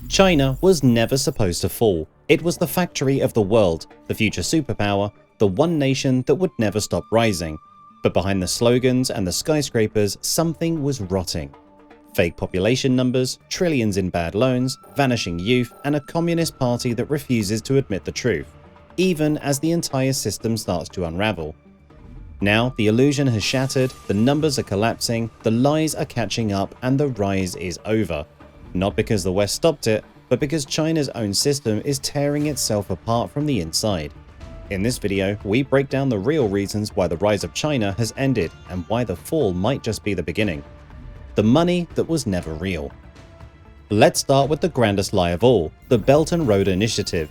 China was never supposed to fall. It was the factory of the world, the future superpower, the one nation that would never stop rising. But behind the slogans and the skyscrapers, something was rotting. Fake population numbers, trillions in bad loans, vanishing youth, and a communist party that refuses to admit the truth, even as the entire system starts to unravel. Now, the illusion has shattered, the numbers are collapsing, the lies are catching up, and the rise is over. Not because the West stopped it, but because China's own system is tearing itself apart from the inside. In this video, we break down the real reasons why the rise of China has ended and why the fall might just be the beginning. The money that was never real. Let's start with the grandest lie of all, the Belt and Road Initiative.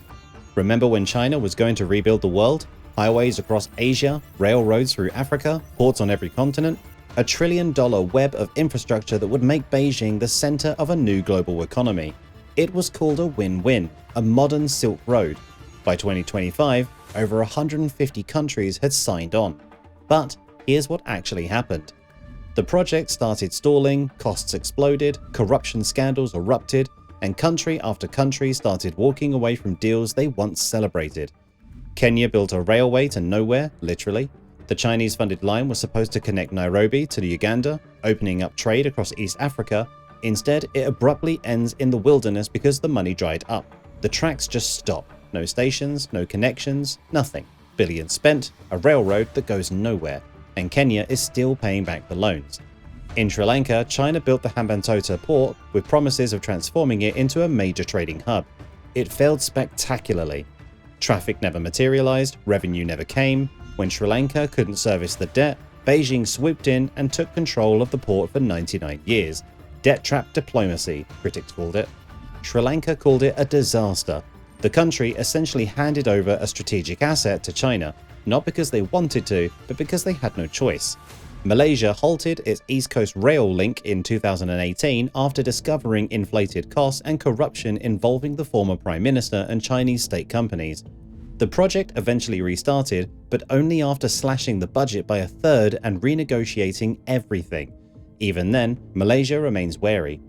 Remember when China was going to rebuild the world? Highways across Asia, railroads through Africa, ports on every continent? $1 trillion web of infrastructure that would make Beijing the center of a new global economy. It was called a win-win, a modern Silk Road. By 2025, over 150 countries had signed on. But here's what actually happened. The project started stalling, costs exploded, corruption scandals erupted, and country after country started walking away from deals they once celebrated. Kenya built a railway to nowhere, literally. The Chinese-funded line was supposed to connect Nairobi to Uganda, opening up trade across East Africa. Instead, it abruptly ends in the wilderness because the money dried up. The tracks just stop. No stations, no connections, nothing. Billions spent, a railroad that goes nowhere, and Kenya is still paying back the loans. In Sri Lanka, China built the Hambantota port with promises of transforming it into a major trading hub. It failed spectacularly. Traffic never materialized, revenue never came. When Sri Lanka couldn't service the debt, Beijing swooped in and took control of the port for 99 years. Debt trap diplomacy, critics called it. Sri Lanka called it a disaster. The country essentially handed over a strategic asset to China, not because they wanted to, but because they had no choice. Malaysia halted its East Coast rail link in 2018 after discovering inflated costs and corruption involving the former Prime Minister and Chinese state companies. The project eventually restarted, but only after slashing the budget by a third and renegotiating everything. Even then, Malaysia remains wary.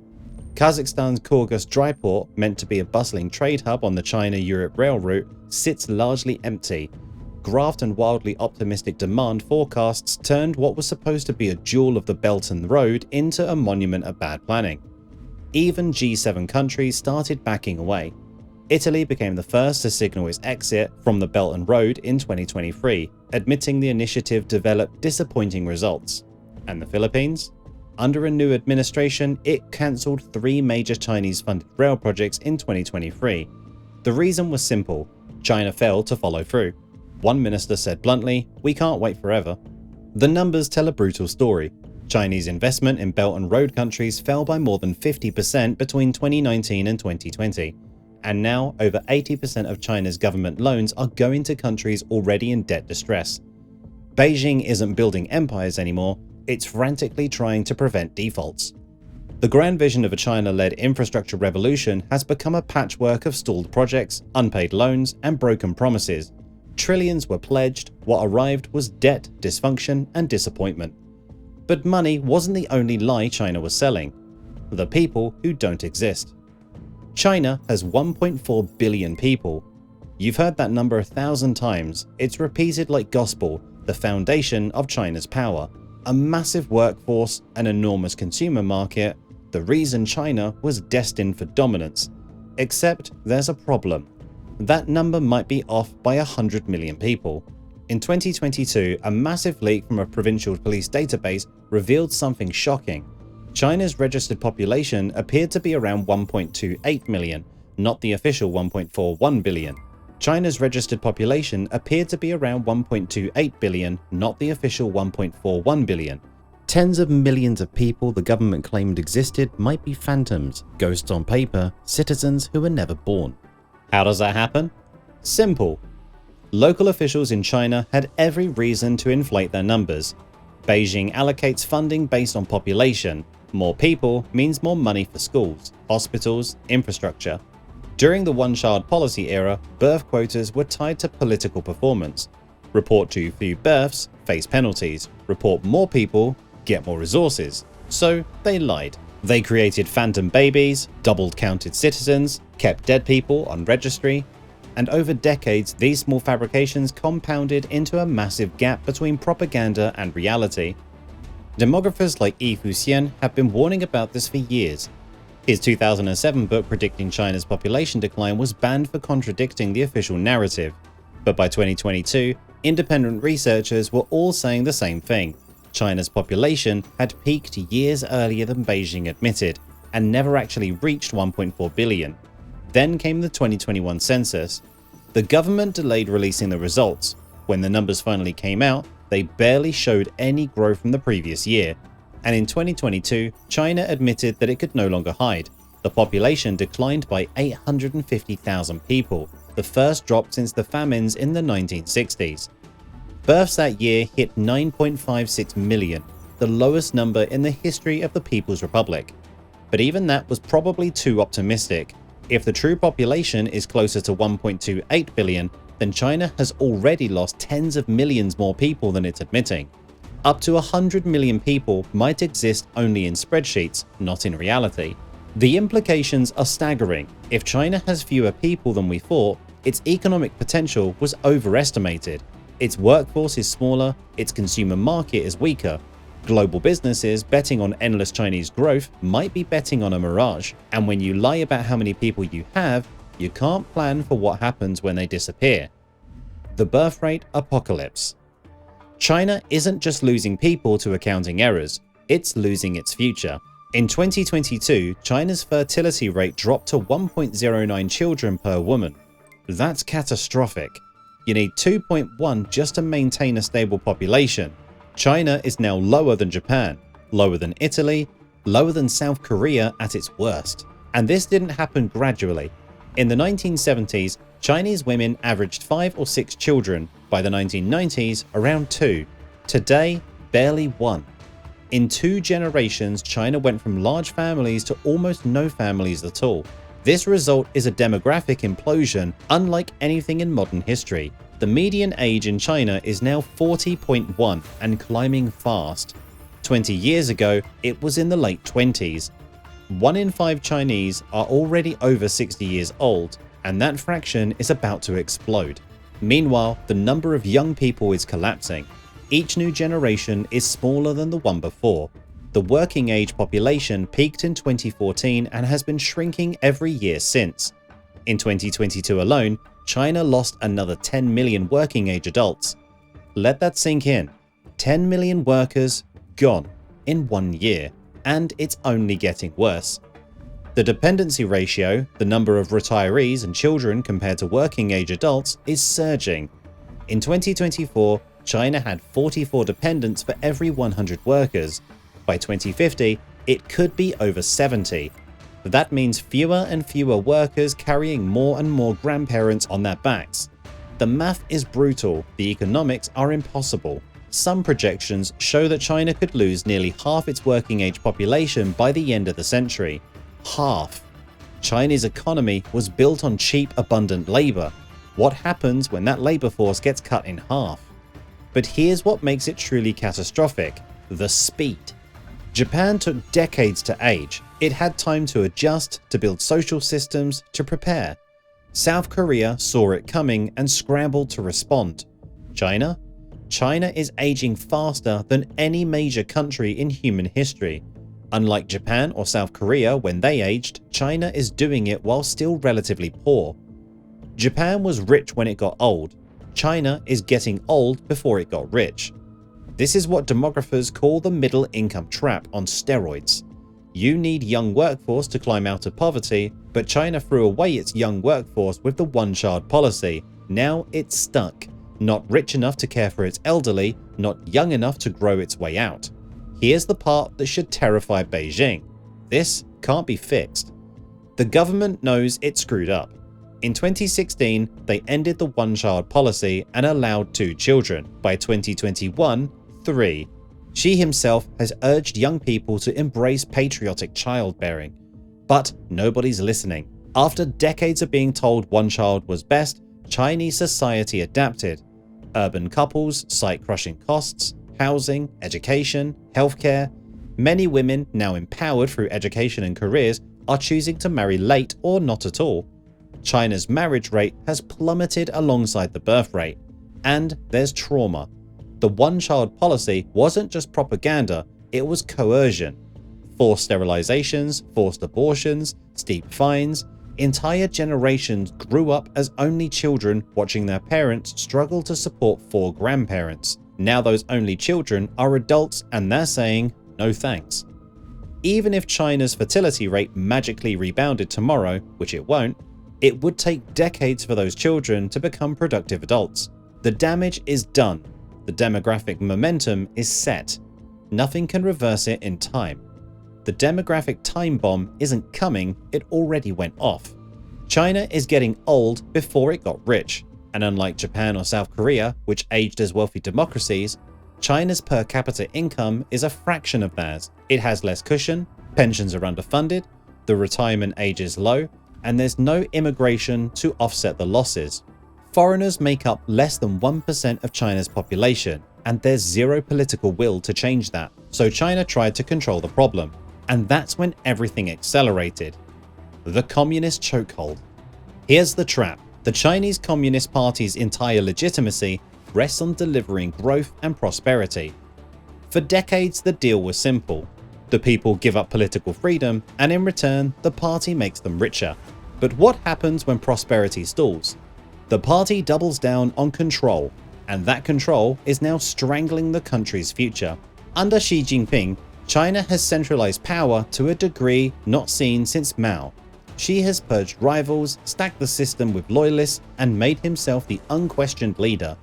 Kazakhstan's Kyrgyz dry port, meant to be a bustling trade hub on the China-Europe rail route, sits largely empty. Graft and wildly optimistic demand forecasts turned what was supposed to be a jewel of the Belt and Road into a monument of bad planning. Even G7 countries started backing away. Italy became the first to signal its exit from the Belt and Road in 2023, admitting the initiative developed disappointing results. And the Philippines? Under a new administration, it cancelled 3 major Chinese-funded rail projects in 2023. The reason was simple: China failed to follow through. One minister said bluntly, "We can't wait forever." The numbers tell a brutal story. Chinese investment in Belt and Road countries fell by more than 50% between 2019 and 2020. And now, over 80% of China's government loans are going to countries already in debt distress. Beijing isn't building empires anymore, it's frantically trying to prevent defaults. The grand vision of a China-led infrastructure revolution has become a patchwork of stalled projects, unpaid loans, and broken promises. Trillions were pledged, what arrived was debt, dysfunction, and disappointment. But money wasn't the only lie China was selling. The people who don't exist. China has 1.4 billion people. You've heard that number 1,000 times. It's repeated like gospel, the foundation of China's power. A massive workforce, an enormous consumer market, the reason China was destined for dominance. Except there's a problem. That number might be off by 100 million people. In 2022, a massive leak from a provincial police database revealed something shocking. China's registered population appeared to be around 1.28 million, not the official 1.41 billion. China's registered population appeared to be around 1.28 billion, not the official 1.41 billion. Tens of millions of people the government claimed existed might be phantoms, ghosts on paper, citizens who were never born. How does that happen? Simple. Local officials in China had every reason to inflate their numbers. Beijing allocates funding based on population. More people means more money for schools, hospitals, infrastructure. During the one-child policy era, birth quotas were tied to political performance. Report too few births, face penalties. Report more people, get more resources. So they lied. They created phantom babies, doubled counted citizens, kept dead people on registry, and over decades these small fabrications compounded into a massive gap between propaganda and reality. Demographers like Yi Fuxian have been warning about this for years. His 2007 book predicting China's population decline was banned for contradicting the official narrative, but by 2022, independent researchers were all saying the same thing. China's population had peaked years earlier than Beijing admitted, and never actually reached 1.4 billion. Then came the 2021 census. The government delayed releasing the results. When the numbers finally came out, they barely showed any growth from the previous year. And in 2022, China admitted that it could no longer hide. The population declined by 850,000 people, the first drop since the famines in the 1960s. Births that year hit 9.56 million, the lowest number in the history of the People's Republic. But even that was probably too optimistic. If the true population is closer to 1.28 billion, then China has already lost tens of millions more people than it's admitting. Up to 100 million people might exist only in spreadsheets, not in reality. The implications are staggering. If China has fewer people than we thought, its economic potential was overestimated. Its workforce is smaller, its consumer market is weaker. Global businesses betting on endless Chinese growth might be betting on a mirage, and when you lie about how many people you have, you can't plan for what happens when they disappear. The birth rate apocalypse. China isn't just losing people to accounting errors, it's losing its future. In 2022, China's fertility rate dropped to 1.09 children per woman. That's catastrophic. You need 2.1 just to maintain a stable population. China is now lower than Japan, lower than Italy, lower than South Korea at its worst. And this didn't happen gradually. In the 1970s, Chinese women averaged 5 or 6 children. By the 1990s, around 2. Today, barely 1. In 2 generations, China went from large families to almost no families at all. This result is a demographic implosion unlike anything in modern history. The median age in China is now 40.1 and climbing fast. 20 years ago, it was in the late 20s. 1 in 5 Chinese are already over 60 years old, and that fraction is about to explode. Meanwhile, the number of young people is collapsing. Each new generation is smaller than the one before. The working age population peaked in 2014 and has been shrinking every year since. In 2022 alone, China lost another 10 million working age adults. Let that sink in. 10 million workers gone in 1 year, and it's only getting worse. The dependency ratio, the number of retirees and children compared to working age adults, is surging. In 2024, China had 44 dependents for every 100 workers. By 2050, it could be over 70. That means fewer and fewer workers carrying more and more grandparents on their backs. The math is brutal, the economics are impossible. Some projections show that China could lose nearly half its working age population by the end of the century. Half. China's economy was built on cheap, abundant labor. What happens when that labor force gets cut in half? But here's what makes it truly catastrophic: the speed. Japan took decades to age. It had time to adjust, to build social systems, to prepare. South Korea saw it coming and scrambled to respond. China? China is aging faster than any major country in human history. Unlike Japan or South Korea when they aged, China is doing it while still relatively poor. Japan was rich when it got old. China is getting old before it got rich. This is what demographers call the middle income trap on steroids. You need young workforce to climb out of poverty, but China threw away its young workforce with the one-child policy. Now it's stuck. Not rich enough to care for its elderly, not young enough to grow its way out. Here's the part that should terrify Beijing. This can't be fixed. The government knows it screwed up. In 2016, they ended the one-child policy and allowed 2 children. By 2021, 3. Xi himself has urged young people to embrace patriotic childbearing. But nobody's listening. After decades of being told one child was best, Chinese society adapted. Urban couples cite crushing costs, housing, education, healthcare. Many women, now empowered through education and careers, are choosing to marry late or not at all. China's marriage rate has plummeted alongside the birth rate. And there's trauma. The one-child policy wasn't just propaganda, it was coercion. Forced sterilizations, forced abortions, steep fines. Entire generations grew up as only children, watching their parents struggle to support 4 grandparents. Now those only children are adults and they're saying, no thanks. Even if China's fertility rate magically rebounded tomorrow, which it won't, it would take decades for those children to become productive adults. The damage is done. The demographic momentum is set. Nothing can reverse it in time. The demographic time bomb isn't coming, it already went off. China is getting old before it got rich, and unlike Japan or South Korea, which aged as wealthy democracies, China's per capita income is a fraction of theirs. It has less cushion, pensions are underfunded, the retirement age is low, and there's no immigration to offset the losses. Foreigners make up less than 1% of China's population, and there's zero political will to change that. So China tried to control the problem, and that's when everything accelerated. The communist chokehold. Here's the trap. The Chinese Communist Party's entire legitimacy rests on delivering growth and prosperity. For decades, the deal was simple. The people give up political freedom, and in return, the party makes them richer. But what happens when prosperity stalls? The party doubles down on control, and that control is now strangling the country's future. Under Xi Jinping, China has centralized power to a degree not seen since Mao. Xi has purged rivals, stacked the system with loyalists, and made himself the unquestioned leader.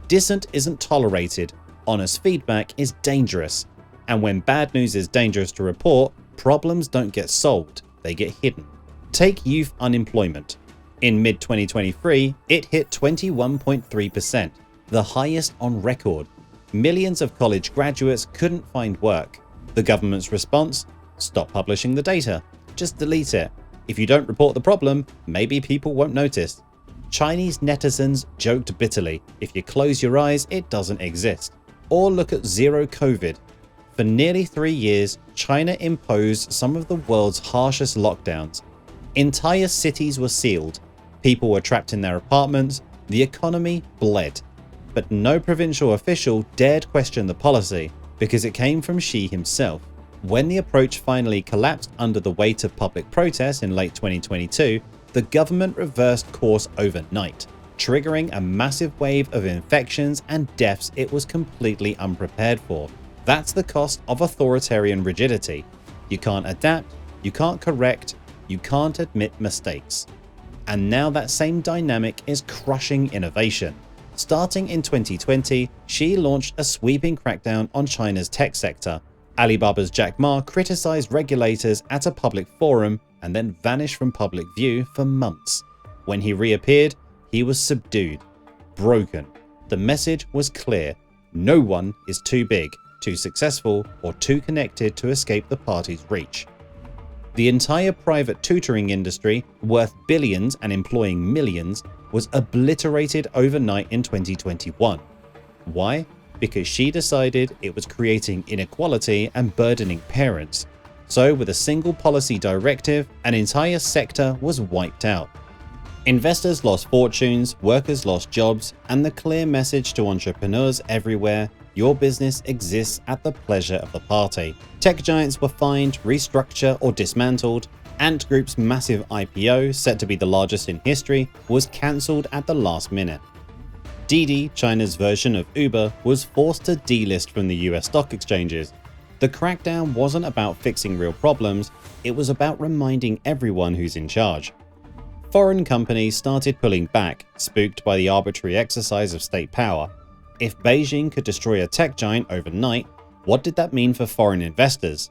Dissent isn't tolerated, honest feedback is dangerous, and when bad news is dangerous to report, problems don't get solved, they get hidden. Take youth unemployment. In mid-2023, it hit 21.3%, the highest on record. Millions of college graduates couldn't find work. The government's response? Stop publishing the data. Just delete it. If you don't report the problem, maybe people won't notice. Chinese netizens joked bitterly, if you close your eyes, it doesn't exist. Or look at Zero COVID. For nearly 3 years, China imposed some of the world's harshest lockdowns. Entire cities were sealed. People were trapped in their apartments. The economy bled. But no provincial official dared question the policy because it came from Xi himself. When the approach finally collapsed under the weight of public protests in late 2022, the government reversed course overnight, triggering a massive wave of infections and deaths it was completely unprepared for. That's the cost of authoritarian rigidity. You can't adapt, you can't correct, you can't admit mistakes. And now that same dynamic is crushing innovation. Starting in 2020, Xi launched a sweeping crackdown on China's tech sector. Alibaba's Jack Ma criticized regulators at a public forum and then vanished from public view for months. When he reappeared, he was subdued, broken. The message was clear. No one is too big, too successful, or too connected to escape the party's reach. The entire private tutoring industry, worth billions and employing millions, was obliterated overnight in 2021. Why? Because Xi decided it was creating inequality and burdening parents. So with a single policy directive, an entire sector was wiped out. Investors lost fortunes, workers lost jobs, and the clear message to entrepreneurs everywhere: your business exists at the pleasure of the party. Tech giants were fined, restructured, or dismantled. Ant Group's massive IPO, set to be the largest in history, was cancelled at the last minute. Didi, China's version of Uber, was forced to delist from the US stock exchanges. The crackdown wasn't about fixing real problems, it was about reminding everyone who's in charge. Foreign companies started pulling back, spooked by the arbitrary exercise of state power. If Beijing could destroy a tech giant overnight, what did that mean for foreign investors?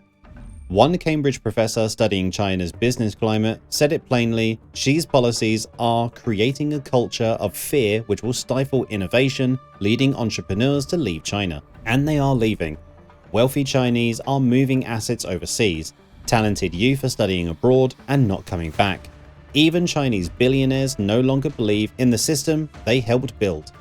One Cambridge professor studying China's business climate said it plainly: Xi's policies are creating a culture of fear which will stifle innovation, leading entrepreneurs to leave China. And they are leaving. Wealthy Chinese are moving assets overseas. Talented youth are studying abroad and not coming back. Even Chinese billionaires no longer believe in the system they helped build.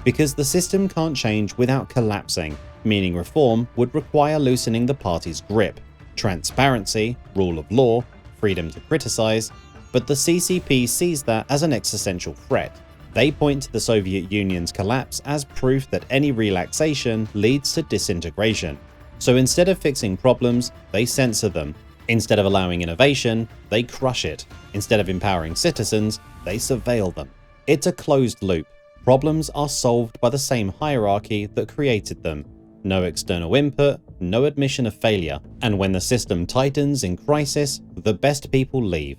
Because the system can't change without collapsing, meaning reform would require loosening the party's grip, transparency, rule of law, freedom to criticize, but the CCP sees that as an existential threat. They point to the Soviet Union's collapse as proof that any relaxation leads to disintegration. So instead of fixing problems, they censor them. Instead of allowing innovation, they crush it. Instead of empowering citizens, they surveil them. It's a closed loop. Problems are solved by the same hierarchy that created them. No external input, no admission of failure. And when the system tightens in crisis, the best people leave.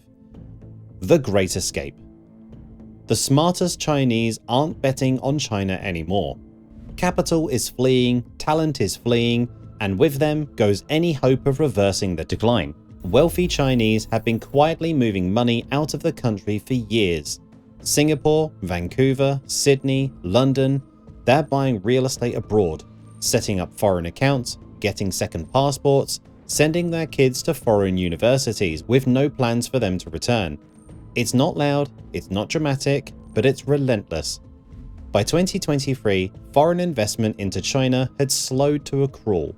The Great Escape. The smartest Chinese aren't betting on China anymore. Capital is fleeing, talent is fleeing, and with them goes any hope of reversing the decline. Wealthy Chinese have been quietly moving money out of the country for years. Singapore, Vancouver, Sydney, London, they're buying real estate abroad, setting up foreign accounts, getting second passports, sending their kids to foreign universities with no plans for them to return. It's not loud, it's not dramatic, but it's relentless. By 2023, foreign investment into China had slowed to a crawl.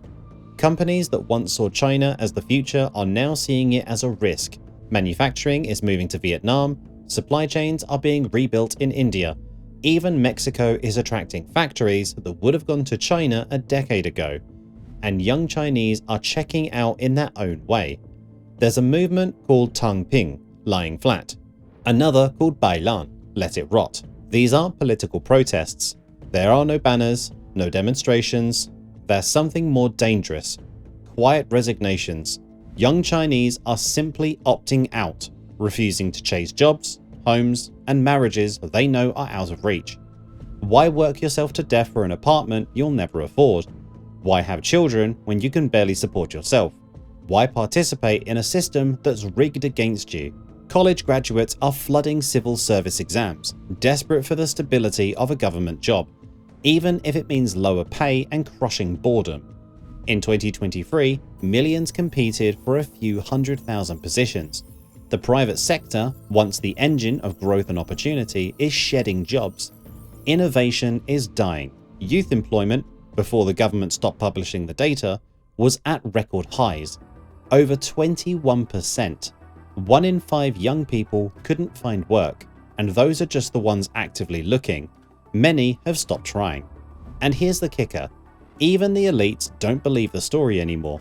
Companies that once saw China as the future are now seeing it as a risk. Manufacturing is moving to Vietnam, supply chains are being rebuilt in India. Even Mexico is attracting factories that would have gone to China a decade ago. And young Chinese are checking out in their own way. There's a movement called Tang Ping, lying flat. Another called Bailan, let it rot. These aren't political protests. There are no banners, no demonstrations. There's something more dangerous. Quiet resignations. Young Chinese are simply opting out, refusing to chase jobs, homes, and marriages they know are out of reach. Why work yourself to death for an apartment you'll never afford? Why have children when you can barely support yourself? Why participate in a system that's rigged against you? College graduates are flooding civil service exams, desperate for the stability of a government job, even if it means lower pay and crushing boredom. In 2023, millions competed for a few 100,000 positions. The private sector, once the engine of growth and opportunity, is shedding jobs. Innovation is dying. Youth employment, before the government stopped publishing the data, was at record highs. Over 21%. 1 in 5 young people couldn't find work, and those are just the ones actively looking. Many have stopped trying. And here's the kicker. Even the elites don't believe the story anymore.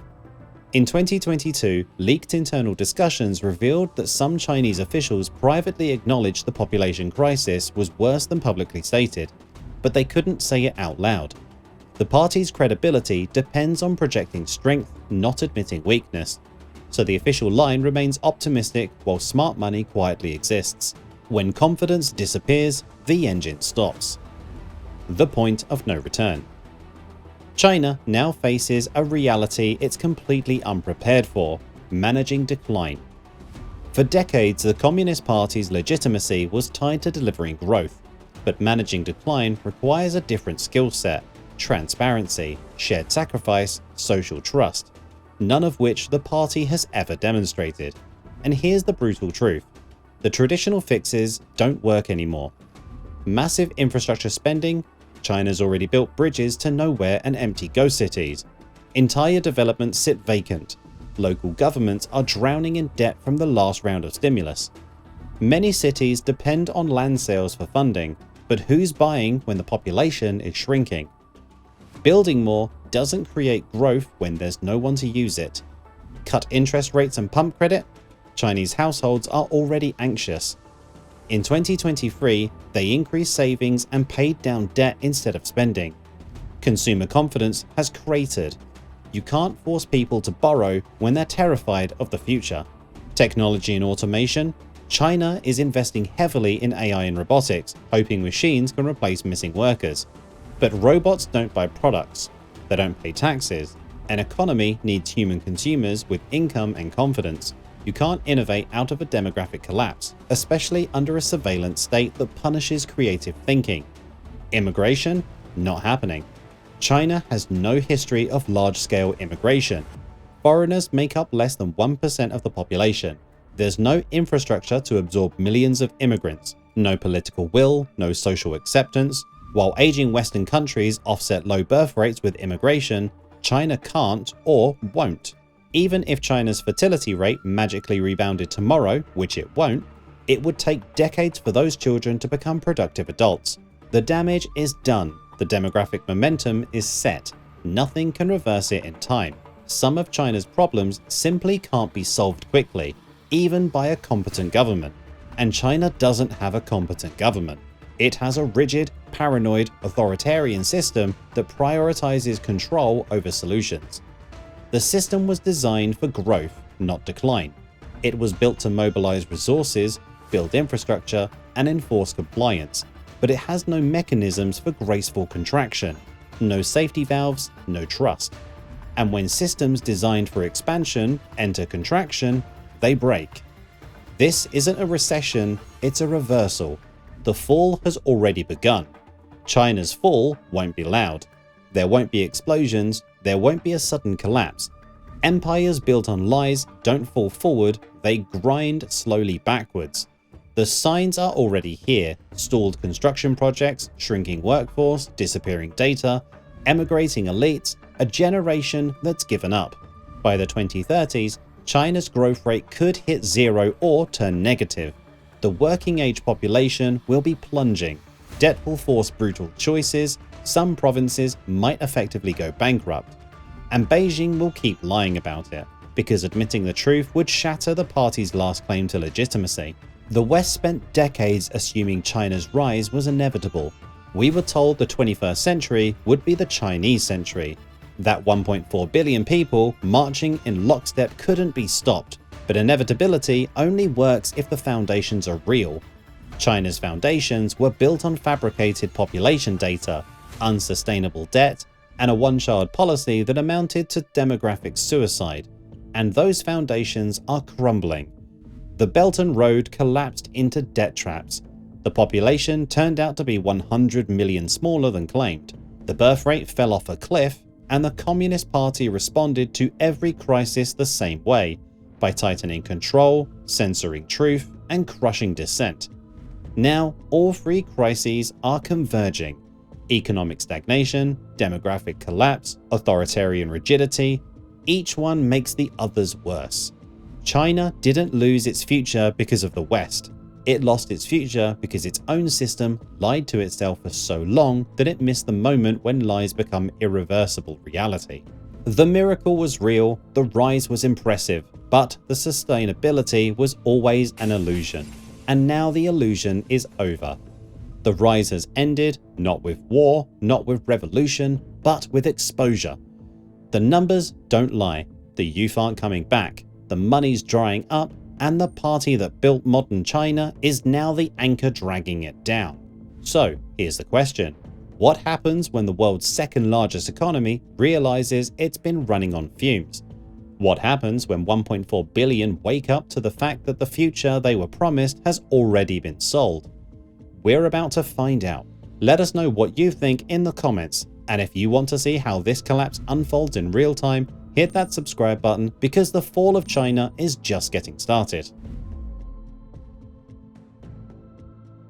In 2022, leaked internal discussions revealed that some Chinese officials privately acknowledged the population crisis was worse than publicly stated, but they couldn't say it out loud. The party's credibility depends on projecting strength, not admitting weakness. So the official line remains optimistic while smart money quietly exists. When confidence disappears, the engine stops. The point of no return. China now faces a reality it's completely unprepared for: managing decline. For decades, the Communist Party's legitimacy was tied to delivering growth, but managing decline requires a different skill set: transparency, shared sacrifice, social trust, none of which the party has ever demonstrated. And here's the brutal truth. The traditional fixes don't work anymore. Massive infrastructure spending. China's already built bridges to nowhere and empty ghost cities. Entire developments sit vacant. Local governments are drowning in debt from the last round of stimulus. Many cities depend on land sales for funding, but who's buying when the population is shrinking? Building more doesn't create growth when there's no one to use it. Cut interest rates and pump credit? Chinese households are already anxious. In 2023, they increased savings and paid down debt instead of spending. Consumer confidence has cratered. You can't force people to borrow when they're terrified of the future. Technology and automation. China is investing heavily in AI and robotics, hoping machines can replace missing workers. But robots don't buy products. They don't pay taxes. An economy needs human consumers with income and confidence. You can't innovate out of a demographic collapse, especially under a surveillance state that punishes creative thinking. Immigration? Not happening. China has no history of large-scale immigration. Foreigners make up less than 1% of the population. There's no infrastructure to absorb millions of immigrants, no political will, no social acceptance, While aging Western countries offset low birth rates with immigration, China can't or won't. Even if China's fertility rate magically rebounded tomorrow, which it won't, it would take decades for those children to become productive adults. The damage is done. The demographic momentum is set. Nothing can reverse it in time. Some of China's problems simply can't be solved quickly, even by a competent government. And China doesn't have a competent government. It has a rigid, paranoid, authoritarian system that prioritizes control over solutions. The system was designed for growth, not decline. It was built to mobilize resources, build infrastructure, and enforce compliance, but it has no mechanisms for graceful contraction, no safety valves, no trust. And when systems designed for expansion enter contraction, they break. This isn't a recession, it's a reversal. The fall has already begun. China's fall won't be loud. There won't be explosions, there won't be a sudden collapse. Empires built on lies don't fall forward, they grind slowly backwards. The signs are already here: stalled construction projects, shrinking workforce, disappearing data, emigrating elites, a generation that's given up. By the 2030s, China's growth rate could hit zero or turn negative. The working age population will be plunging. Debt will force brutal choices. Some provinces might effectively go bankrupt. And Beijing will keep lying about it, because admitting the truth would shatter the party's last claim to legitimacy. The West spent decades assuming China's rise was inevitable. We were told the 21st century would be the Chinese century, that 1.4 billion people marching in lockstep couldn't be stopped. But inevitability only works if the foundations are real. China's foundations were built on fabricated population data, unsustainable debt, and a one-child policy that amounted to demographic suicide. And those foundations are crumbling. The Belt and Road collapsed into debt traps. The population turned out to be 100 million smaller than claimed. The birth rate fell off a cliff, and the Communist Party responded to every crisis the same way, by tightening control, censoring truth, and crushing dissent. Now, all three crises are converging: economic stagnation, demographic collapse, authoritarian rigidity. Each one makes the others worse. China didn't lose its future because of the West. It lost its future because its own system lied to itself for so long that it missed the moment when lies become irreversible reality. The miracle was real, the rise was impressive, but the sustainability was always an illusion. And now the illusion is over. The rise has ended, not with war, not with revolution, but with exposure. The numbers don't lie. The youth aren't coming back. The money's drying up, and the party that built modern China is now the anchor dragging it down. So here's the question. What happens when the world's second largest economy realizes it's been running on fumes? What happens when 1.4 billion wake up to the fact that the future they were promised has already been sold? We're about to find out. Let us know what you think in the comments, and if you want to see how this collapse unfolds in real time, hit that subscribe button because the fall of China is just getting started.